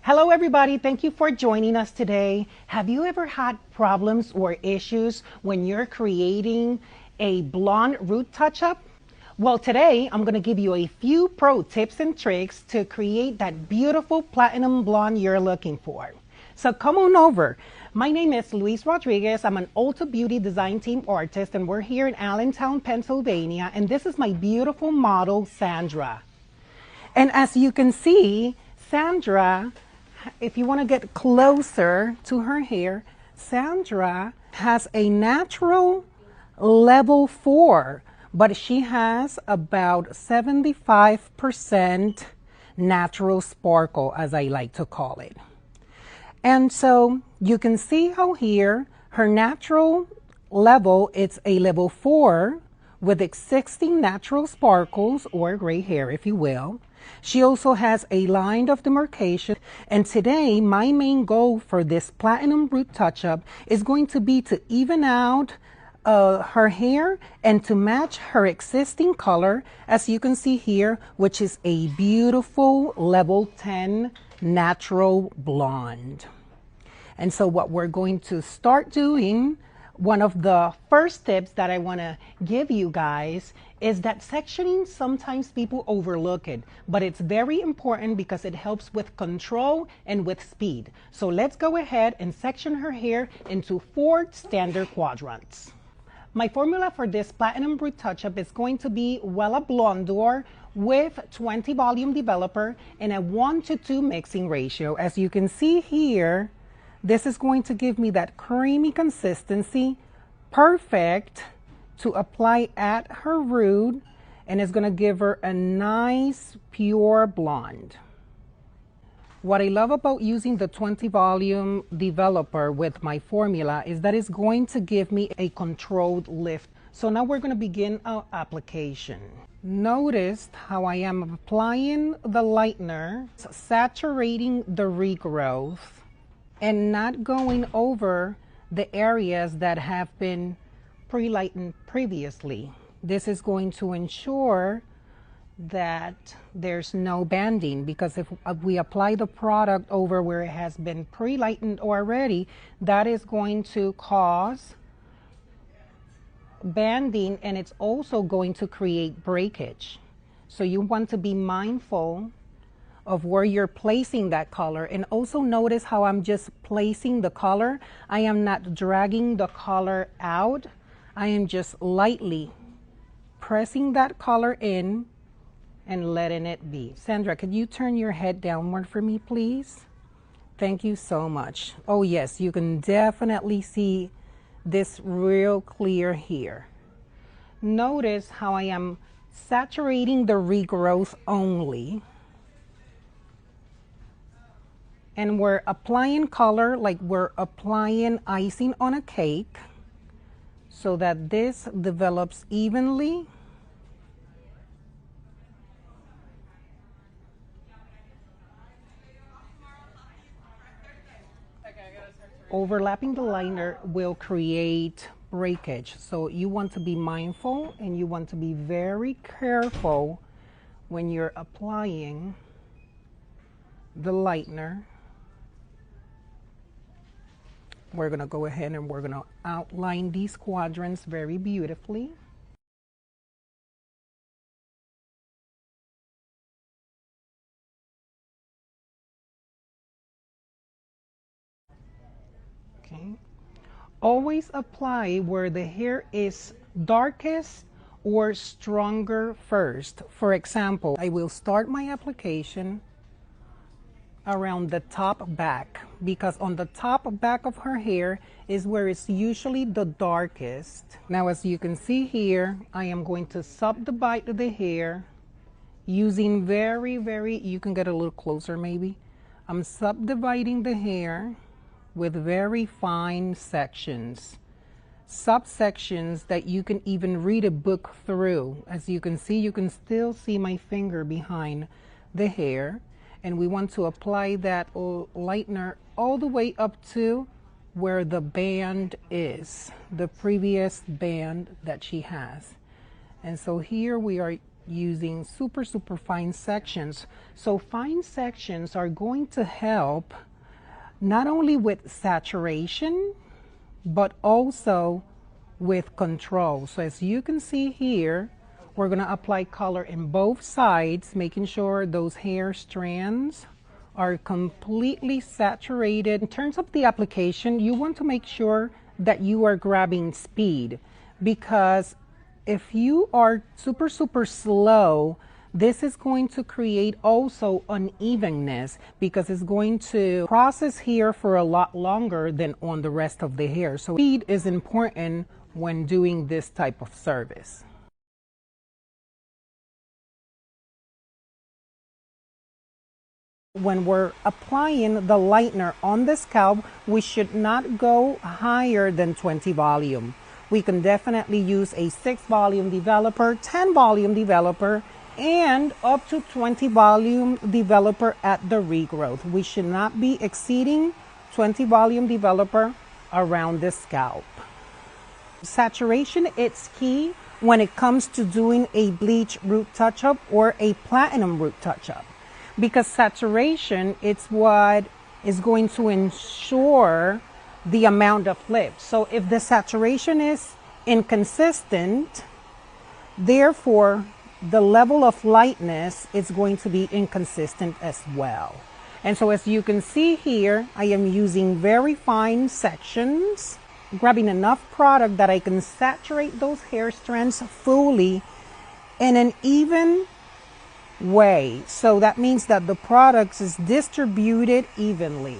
Hello everybody, thank you for joining us today. Have you ever had problems or issues when you're creating a blonde root touch-up? Well, today I'm going to give you a few pro tips and tricks to create that beautiful platinum blonde you're looking for. So come on over. My name is Luis Rodriguez. I'm an Ulta Beauty Design Team Artist, and we're here in Allentown, Pennsylvania, and this is my beautiful model, Sandra. And as you can see, Sandra, if you want to get closer to her hair, Sandra has a natural level 4, but she has about 75% natural sparkle, as I like to call it. And so you can see how here her natural level, it's a level 4 with existing natural sparkles or gray hair, if you will. She also has a line of demarcation, and today my main goal for this platinum root touch-up is going to be to even out her hair and to match her existing color, as you can see here, which is a beautiful level 10 natural blonde. And so what we're going to start doing, one of the first tips that I want to give you guys is that sectioning, sometimes people overlook it, but it's very important because it helps with control and with speed. So let's go ahead and section her hair into 4 standard quadrants. My formula for this platinum root touch-up is going to be Wella Blondour with 20 volume developer and a 1:2 mixing ratio. As you can see here, this is going to give me that creamy consistency, perfect to apply at her root, and it's going to give her a nice pure blonde. What I love about using the 20 volume developer with my formula is that it's going to give me a controlled lift. So now we're going to begin our application. Notice how I am applying the lightener, saturating the regrowth, and not going over the areas that have been pre-lightened previously. This is going to ensure that there's no banding, because if we apply the product over where it has been pre-lightened already, that is going to cause banding, and it's also going to create breakage. So you want to be mindful of where you're placing that color, and also notice how I'm just placing the color. I am not dragging the color out. I am just lightly pressing that color in and letting it be. Sandra, could you turn your head downward for me, please? Thank you so much. Oh yes, you can definitely see this real clear here. Notice how I am saturating the regrowth only. And we're applying color like we're applying icing on a cake so that this develops evenly. Overlapping the liner will create breakage. So you want to be mindful and you want to be very careful when you're applying the lightener. We're going to go ahead and we're going to outline these quadrants very beautifully. Okay. Always apply where the hair is darkest or stronger first. For example, I will start my application around the top back, because on the top back of her hair is where it's usually the darkest. Now, as you can see here, I am going to subdivide the hair using you can get a little closer maybe. I'm subdividing the hair with very fine sections, subsections that you can even read a book through. As you can see, you can still see my finger behind the hair. And we want to apply that lightener all the way up to where the band is, the previous band that she has. And so here we are using super fine sections. So fine sections are going to help not only with saturation, but also with control. So as you can see here, we're going to apply color in both sides, making sure those hair strands are completely saturated. In terms of the application, you want to make sure that you are grabbing speed, because if you are super slow, this is going to create also unevenness, because it's going to process here for a lot longer than on the rest of the hair. So speed is important when doing this type of service. When we're applying the lightener on the scalp, we should not go higher than 20 volume. We can definitely use a 6 volume developer, 10 volume developer, and up to 20 volume developer at the regrowth. We should not be exceeding 20 volume developer around the scalp. Saturation is key when it comes to doing a bleach root touch-up or a platinum root touch-up, because saturation is what is going to ensure the amount of lift. So if the saturation is inconsistent, therefore the level of lightness is going to be inconsistent as well. And so as you can see here, I am using very fine sections, grabbing enough product that I can saturate those hair strands fully in an even way. So that means that the product is distributed evenly.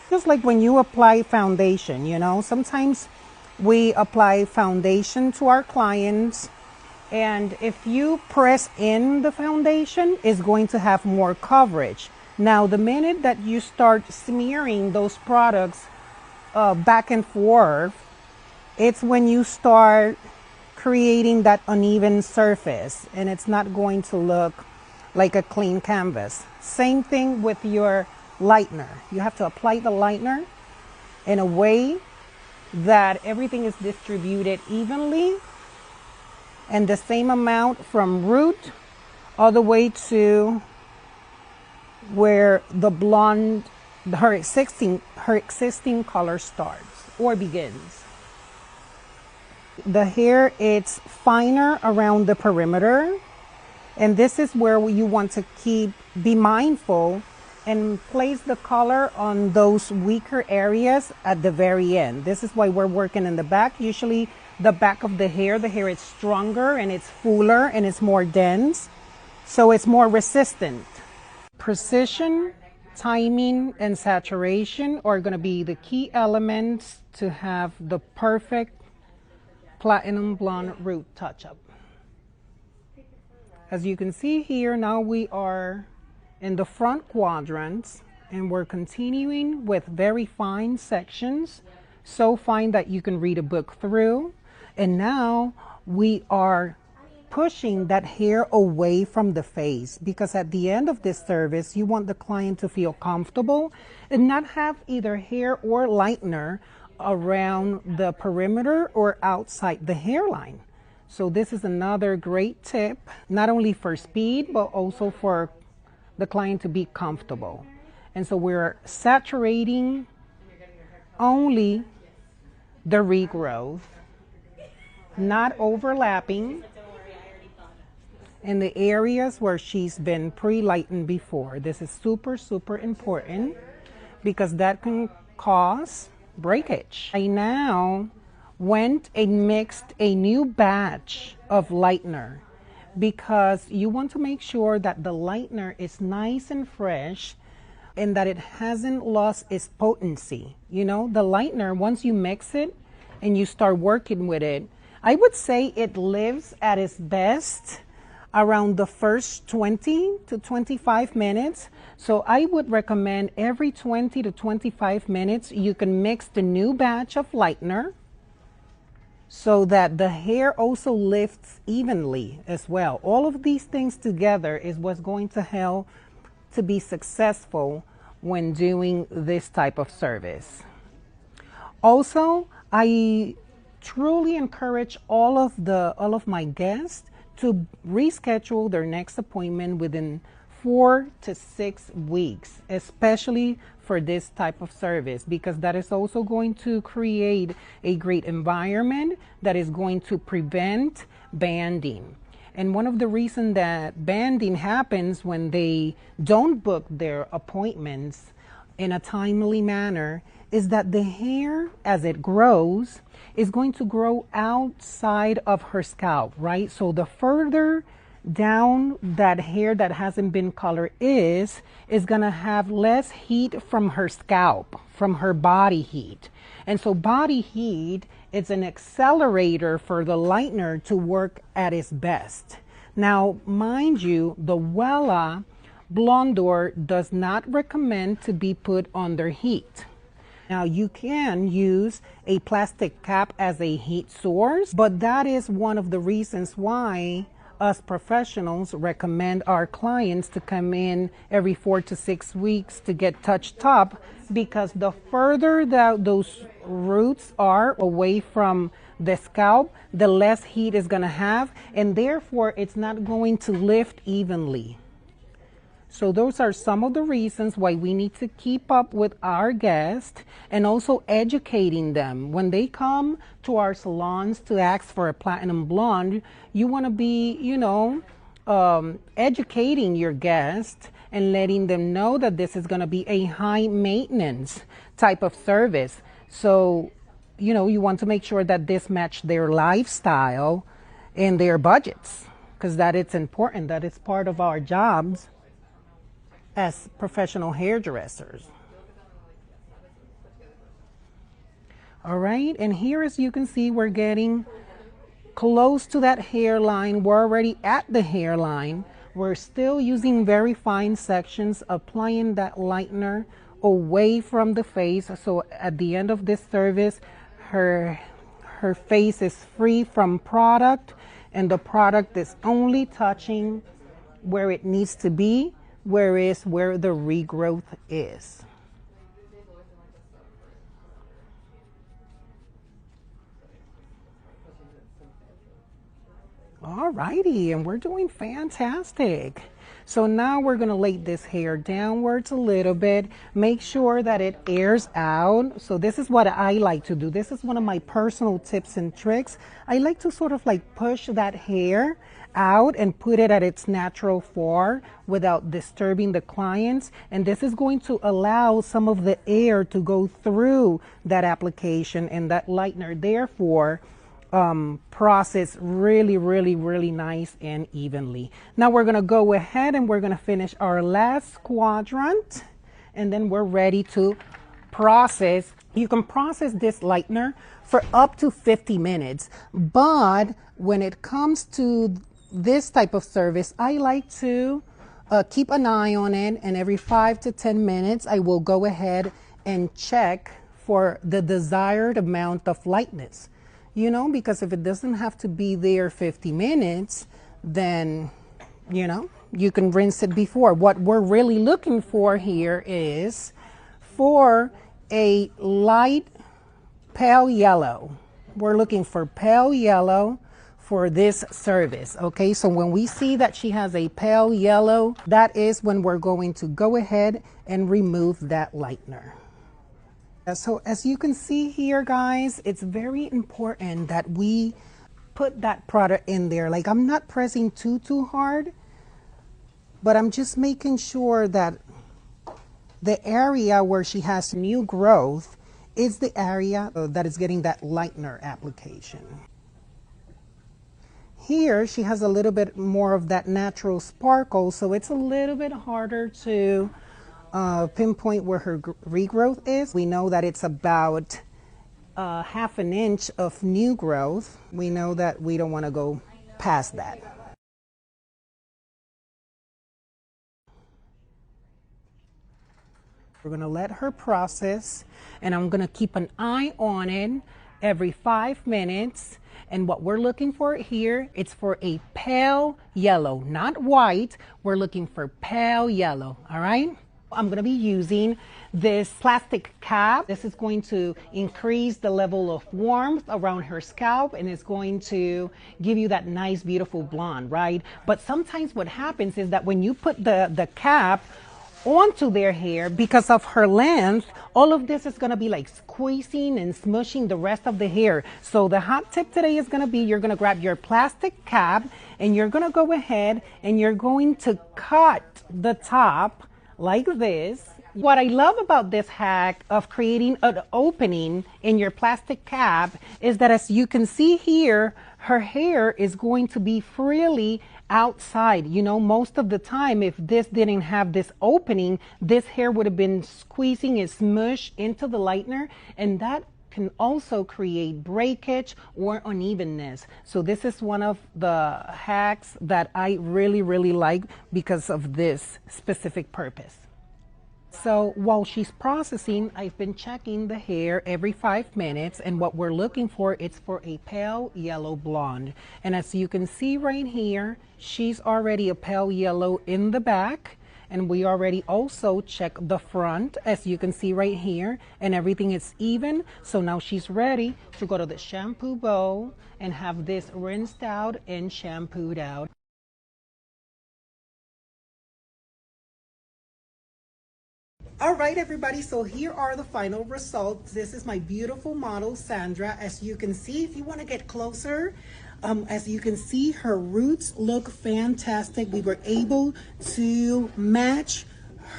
Just like when you apply foundation, you know, sometimes we apply foundation to our clients, and if you press in the foundation, it's going to have more coverage. Now, the minute that you start smearing those products back and forth, it's when you start creating that uneven surface, and it's not going to look like a clean canvas. Same thing with your lightener. You have to apply the lightener in a way that everything is distributed evenly, and the same amount from root all the way to where the blonde, her existing color starts or begins. The hair, it's finer around the perimeter, and this is where you want to be mindful and place the color on those weaker areas at the very end. This is why we're working in the back. Usually the back of the hair is stronger and it's fuller and it's more dense, so it's more resistant. Precision, timing, and saturation are going to be the key elements to have the perfect platinum blonde root touch-up. As you can see here, now we are in the front quadrants, and we're continuing with very fine sections, so fine that you can read a book through. And now we are pushing that hair away from the face, because at the end of this service, you want the client to feel comfortable and not have either hair or lightener around the perimeter or outside the hairline. So this is another great tip, not only for speed, but also for the client to be comfortable. And so we're saturating only the regrowth, not overlapping in the areas where she's been pre-lightened before. This is super important, because that can cause breakage. I now went and mixed a new batch of lightener, because you want to make sure that the lightener is nice and fresh and that it hasn't lost its potency. You know, the lightener, once you mix it and you start working with it, I would say it lives at its best around the first 20 to 25 minutes. So I would recommend every 20 to 25 minutes you can mix the new batch of lightener, so that the hair also lifts evenly as well. All of these things together is what's going to help to be successful when doing this type of service. Also, I truly encourage all of my guests to reschedule their next appointment within 4 to 6 weeks, especially for this type of service, because that is also going to create a great environment that is going to prevent banding. And one of the reasons that banding happens when they don't book their appointments in a timely manner is that the hair, as it grows, is going to grow outside of her scalp, right? So the further down that hair that hasn't been colored is going to have less heat from her scalp, from her body heat. And so body heat is an accelerator for the lightener to work at its best. Now, mind you, the Wella Blondor does not recommend to be put under heat. Now, you can use a plastic cap as a heat source, but that is one of the reasons why us professionals recommend our clients to come in every 4 to 6 weeks to get touched up, because the further that those roots are away from the scalp, the less heat is going to have, and therefore it's not going to lift evenly. So those are some of the reasons why we need to keep up with our guests and also educating them. When they come to our salons to ask for a platinum blonde, you want to be, educating your guests and letting them know that this is going to be a high maintenance type of service. So, you want to make sure that this match their lifestyle and their budgets, because that it's important. That is part of our jobs as professional hairdressers. All right, and here, as you can see, we're getting close to that hairline. We're already at the hairline. We're still using very fine sections, applying that lightener away from the face. So at the end of this service, her face is free from product, and the product is only touching where it needs to be, where the regrowth is. All righty, and we're doing fantastic. So now we're going to lay this hair downwards a little bit. Make sure that it airs out. So this is what I like to do. This is one of my personal tips and tricks. I like to sort of like push that hair out and put it at its natural form without disturbing the clients. And this is going to allow some of the air to go through that application and that lightener, therefore process really nice and evenly. Now we're going to go ahead and we're going to finish our last quadrant, and then we're ready to process. You can process this lightener for up to 50 minutes, but when it comes to this type of service, I like to keep an eye on it, and every 5 to 10 minutes I will go ahead and check for the desired amount of lightness. Because if it doesn't have to be there 50 minutes, then, you can rinse it before. What we're really looking for here is for a light pale yellow. We're looking for pale yellow for this service. Okay, so when we see that she has a pale yellow, that is when we're going to go ahead and remove that lightener. So as you can see here, guys, it's very important that we put that product in there. Like, I'm not pressing too hard, but I'm just making sure that the area where she has new growth is the area that is getting that lightener application. Here, she has a little bit more of that natural sparkle, so it's a little bit harder to pinpoint where her regrowth is. We know that it's about half an inch of new growth. We know that we don't want to go past that. We're going to let her process, and I'm going to keep an eye on it every 5 minutes. And what we're looking for here, it's for a pale yellow, not white. We're looking for pale yellow, all right? I'm going to be using this plastic cap. This is going to increase the level of warmth around her scalp, and it's going to give you that nice, beautiful blonde, right? But sometimes what happens is that when you put the cap onto their hair, because of her length, all of this is going to be like squeezing and smushing the rest of the hair. So the hot tip today is going to be, you're going to grab your plastic cap and you're going to go ahead and you're going to cut the top like this. What I love about this hack of creating an opening in your plastic cap is that, as you can see here, her hair is going to be freely outside. You know, most of the time, if this didn't have this opening, this hair would have been squeezing and smushed into the lightener, and that can also create breakage or unevenness. So this is one of the hacks that I really, really like because of this specific purpose. So while she's processing, I've been checking the hair every 5 minutes, and what we're looking for is for a pale yellow blonde. And as you can see right here, she's already a pale yellow in the back, and we already also checked the front, as you can see right here, and everything is even. So now she's ready to go to the shampoo bowl and have this rinsed out and shampooed out. All right, everybody, so here are the final results. This is my beautiful model, Sandra. As you can see, if you want to get closer, as you can see, her roots look fantastic. We were able to match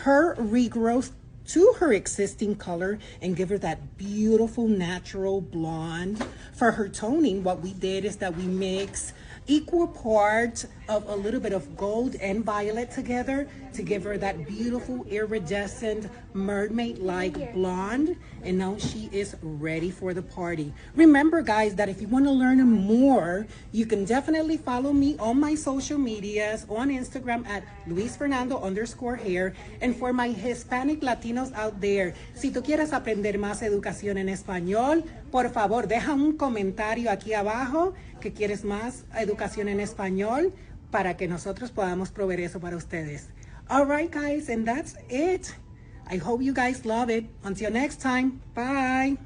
her regrowth to her existing color and give her that beautiful natural blonde. For her toning, what we did is that we mix equal parts of a little bit of gold and violet together to give her that beautiful iridescent mermaid-like blonde, and now she is ready for the party. Remember, guys, that if you want to learn more, you can definitely follow me on my social medias, on Instagram at @LuisFernando_hair, and for my Hispanic Latinos out there, si tú quieres aprender más educación en español, por favor, deja un comentario aquí abajo que quieres más educación en español para que nosotros podamos proveer eso para ustedes. All right, guys, and that's it. I hope you guys love it. Until next time, bye.